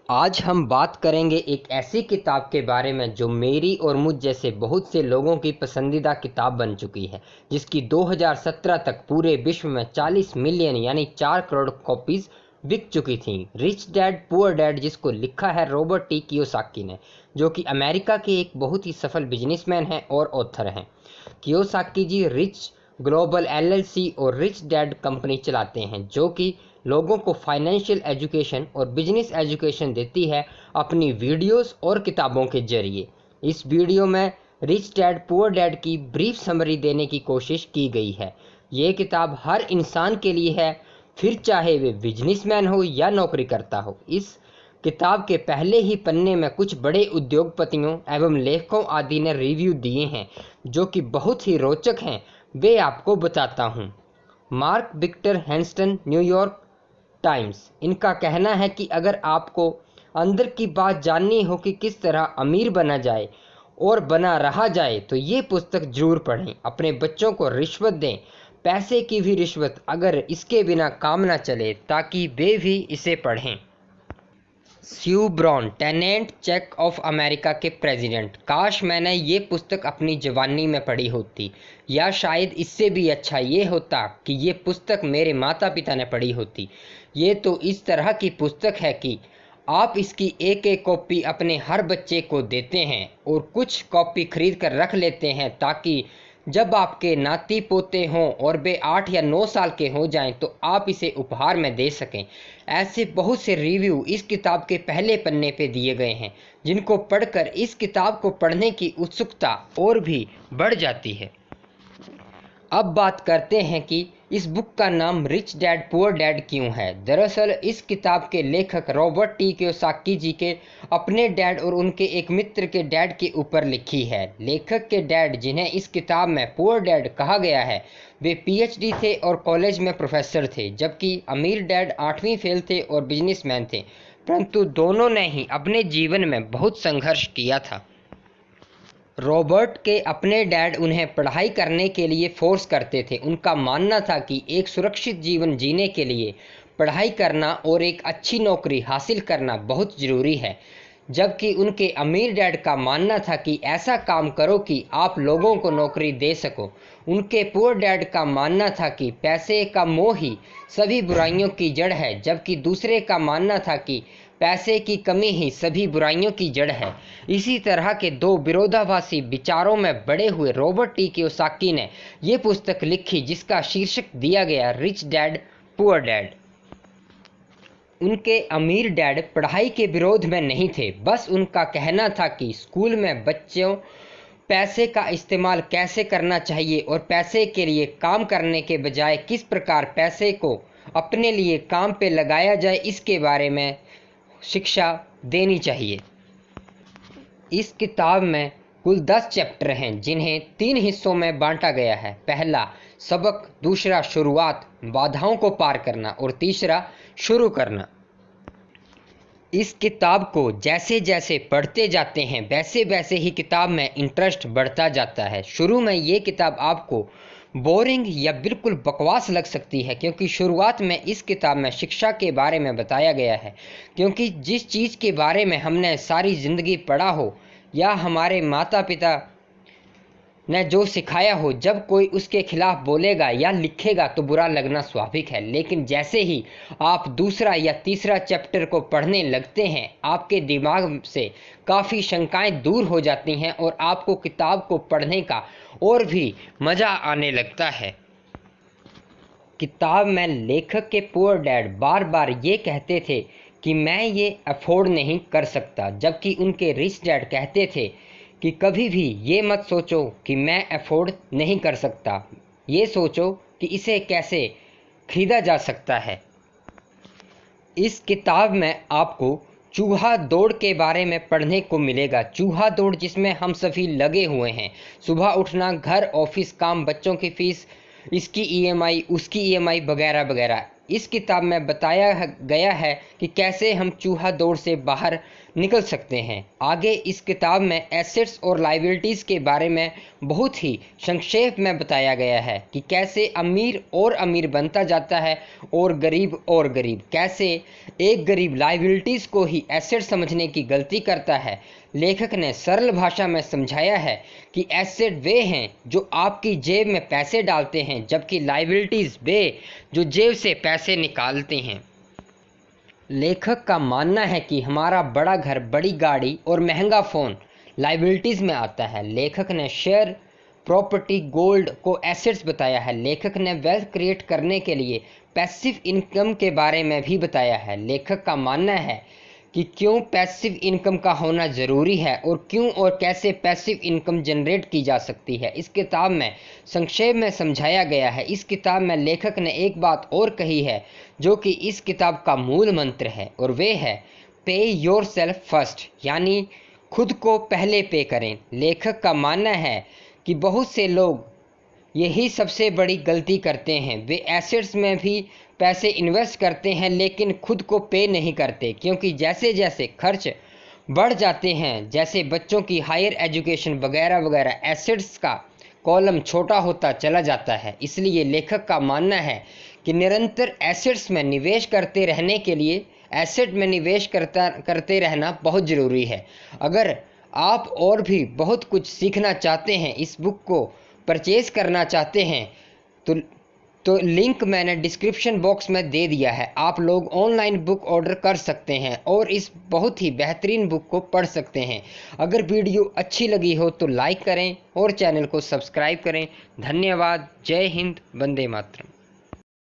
आज हम बात करेंगे एक ऐसी किताब के बारे में जो मेरी और मुझ जैसे बहुत से लोगों की पसंदीदा किताब बन चुकी है, जिसकी 2017 तक पूरे विश्व में 40 मिलियन यानी 4 करोड़ कॉपीज बिक चुकी थी। रिच डैड पुअर डैड, जिसको लिखा है रॉबर्ट टी कियोसाकी ने, जो कि अमेरिका के एक बहुत ही सफल बिजनेसमैन हैं और ऑथर हैं। कियोसाकी जी रिच ग्लोबल एलएलसी और रिच डैड कंपनी चलाते हैं, जो कि लोगों को फाइनेंशियल एजुकेशन और बिजनेस एजुकेशन देती है अपनी वीडियोस और किताबों के जरिए। इस वीडियो में रिच डैड पुअर डैड की ब्रीफ समरी देने की कोशिश की गई है। ये किताब हर इंसान के लिए है, फिर चाहे वे बिजनेसमैन हो या नौकरी करता हो। इस किताब के पहले ही पन्ने में कुछ बड़े उद्योगपतियों एवं लेखकों आदि ने रिव्यू दिए हैं, जो कि बहुत ही रोचक हैं। वे आपको बताता हूँ। Mark Victor Hansen, New York Times. इनका कहना है कि अगर आपको अंदर की बात जाननी हो कि किस तरह अमीर बना जाए और बना रहा जाए, तो ये पुस्तक जरूर पढ़ें। अपने बच्चों को रिश्वत दें, पैसे की भी रिश्वत, अगर इसके बिना काम ना चले, ताकि वे भी इसे पढ़ें। Sue Brown, tenant check of America के प्रेसिडेंट। काश मैंने ये पुस्तक अपनी जवानी में पढ़ी होती, या शायद इससे भी अच्छा ये होता कि ये पुस्तक मेरे माता पिता ने पढ़ी होती। ये तो इस तरह की पुस्तक है कि आप इसकी एक एक कॉपी अपने हर बच्चे को देते हैं और कुछ कॉपी खरीद कर रख लेते हैं, ताकि जब आपके नाती पोते हों और वे 8 या 9 साल के हो जाएं तो आप इसे उपहार में दे सकें। ऐसे बहुत से रिव्यू इस किताब के पहले पन्ने पे दिए गए हैं, जिनको पढ़कर इस किताब को पढ़ने की उत्सुकता और भी बढ़ जाती है। अब बात करते हैं कि इस बुक का नाम रिच डैड पुअर डैड क्यों है। दरअसल इस किताब के लेखक रॉबर्ट टी कियोसाकी जी के अपने डैड और उनके एक मित्र के डैड के ऊपर लिखी है। लेखक के डैड, जिन्हें इस किताब में पुअर डैड कहा गया है, वे पीएचडी थे और कॉलेज में प्रोफेसर थे, जबकि अमीर डैड 8वीं फेल थे और बिजनेसमैन थे, परंतु दोनों ने ही अपने जीवन में बहुत संघर्ष किया था। रॉबर्ट के अपने डैड उन्हें पढ़ाई करने के लिए फोर्स करते थे। उनका मानना था कि एक सुरक्षित जीवन जीने के लिए पढ़ाई करना और एक अच्छी नौकरी हासिल करना बहुत ज़रूरी है, जबकि उनके अमीर डैड का मानना था कि ऐसा काम करो कि आप लोगों को नौकरी दे सको। उनके पुअर डैड का मानना था कि पैसे का मोह ही सभी बुराइयों की जड़ है, जबकि दूसरे का मानना था कि पैसे की कमी ही सभी बुराइयों की जड़ है। इसी तरह के दो विरोधाभासी विचारों में बड़े हुए रॉबर्ट टी कियोसाकी ने यह पुस्तक लिखी, जिसका शीर्षक दिया गया रिच डैड पुअर डैड। उनके अमीर डैड पढ़ाई के विरोध में नहीं थे, बस उनका कहना था कि स्कूल में बच्चों पैसे का इस्तेमाल कैसे करना चाहिए और पैसे के लिए काम करने के बजाय किस प्रकार पैसे को अपने लिए काम पे लगाया जाए, इसके बारे में शिक्षा देनी चाहिए। इस किताब में कुल 10 चैप्टर हैं, जिन्हें 3 हिस्सों में बांटा गया है। पहला सबक, दूसरा शुरुआत, बाधाओं को पार करना, और तीसरा शुरू करना। इस किताब को जैसे जैसे पढ़ते जाते हैं, वैसे वैसे ही किताब में इंटरेस्ट बढ़ता जाता है। शुरू में ये किताब आपको बोरिंग या बिल्कुल बकवास लग सकती है, क्योंकि शुरुआत में इस किताब में शिक्षा के बारे में बताया गया है। क्योंकि जिस चीज़ के बारे में हमने सारी ज़िंदगी पढ़ा हो या हमारे माता पिता ने जो सिखाया हो, जब कोई उसके खिलाफ बोलेगा या लिखेगा तो बुरा लगना स्वाभाविक है। लेकिन जैसे ही आप दूसरा या तीसरा चैप्टर को पढ़ने लगते हैं, आपके दिमाग से काफ़ी शंकाएं दूर हो जाती हैं और आपको किताब को पढ़ने का और भी मज़ा आने लगता है। किताब में लेखक के पुअर डैड बार बार ये कहते थे कि मैं ये अफोर्ड नहीं कर सकता, जबकि उनके रिच डैड कहते थे कि कभी भी ये मत सोचो कि मैं अफोर्ड नहीं कर सकता, ये सोचो कि इसे कैसे खरीदा जा सकता है। इस किताब में आपको चूहा दौड़ के बारे में पढ़ने को मिलेगा। चूहा दौड़ जिसमें हम सभी लगे हुए हैं, सुबह उठना, घर, ऑफिस, काम, बच्चों की फीस, इसकी ईएमआई, उसकी ईएमआई वगैरह वगैरह। इस किताब में बताया गया है कि कैसे हम चूहा दौड़ से बाहर निकल सकते हैं। आगे इस किताब में एसेट्स और लायबिलिटीज़ के बारे में बहुत ही संक्षेप में बताया गया है कि कैसे अमीर और अमीर बनता जाता है और गरीब कैसे एक गरीब लायबिलिटीज़ को ही एसेट समझने की गलती करता है। लेखक ने सरल भाषा में समझाया है कि एसेट वे हैं जो आपकी जेब में पैसे डालते हैं, जबकि लायबिलिटीज़ वे जो जेब से पैसे निकालते हैं। लेखक का मानना है कि हमारा बड़ा घर, बड़ी गाड़ी और महंगा फ़ोन लायबिलिटीज़ में आता है। लेखक ने शेयर, प्रॉपर्टी, गोल्ड को एसेट्स बताया है। लेखक ने वेल्थ क्रिएट करने के लिए पैसिव इनकम के बारे में भी बताया है। लेखक का मानना है कि क्यों पैसिव इनकम का होना ज़रूरी है और क्यों और कैसे पैसिव इनकम जनरेट की जा सकती है, इस किताब में संक्षेप में समझाया गया है। इस किताब में लेखक ने एक बात और कही है जो कि इस किताब का मूल मंत्र है, और वे है पे योर सेल्फ फर्स्ट, यानी खुद को पहले पे करें। लेखक का मानना है कि बहुत से लोग यही सबसे बड़ी गलती करते हैं। वे एसेट्स में भी पैसे इन्वेस्ट करते हैं लेकिन खुद को पे नहीं करते, क्योंकि जैसे जैसे खर्च बढ़ जाते हैं, जैसे बच्चों की हायर एजुकेशन वगैरह वगैरह, एसेट्स का कॉलम छोटा होता चला जाता है। इसलिए लेखक का मानना है कि निरंतर एसेट्स में निवेश करते रहने के लिए एसेट में निवेश करते रहना बहुत ज़रूरी है। अगर आप और भी बहुत कुछ सीखना चाहते हैं, इस बुक को परचेज़ करना चाहते हैं, तो लिंक मैंने डिस्क्रिप्शन बॉक्स में दे दिया है। आप लोग ऑनलाइन बुक ऑर्डर कर सकते हैं और इस बहुत ही बेहतरीन बुक को पढ़ सकते हैं। अगर वीडियो अच्छी लगी हो तो लाइक करें और चैनल को सब्सक्राइब करें। धन्यवाद। जय हिंद, वंदे मातरम।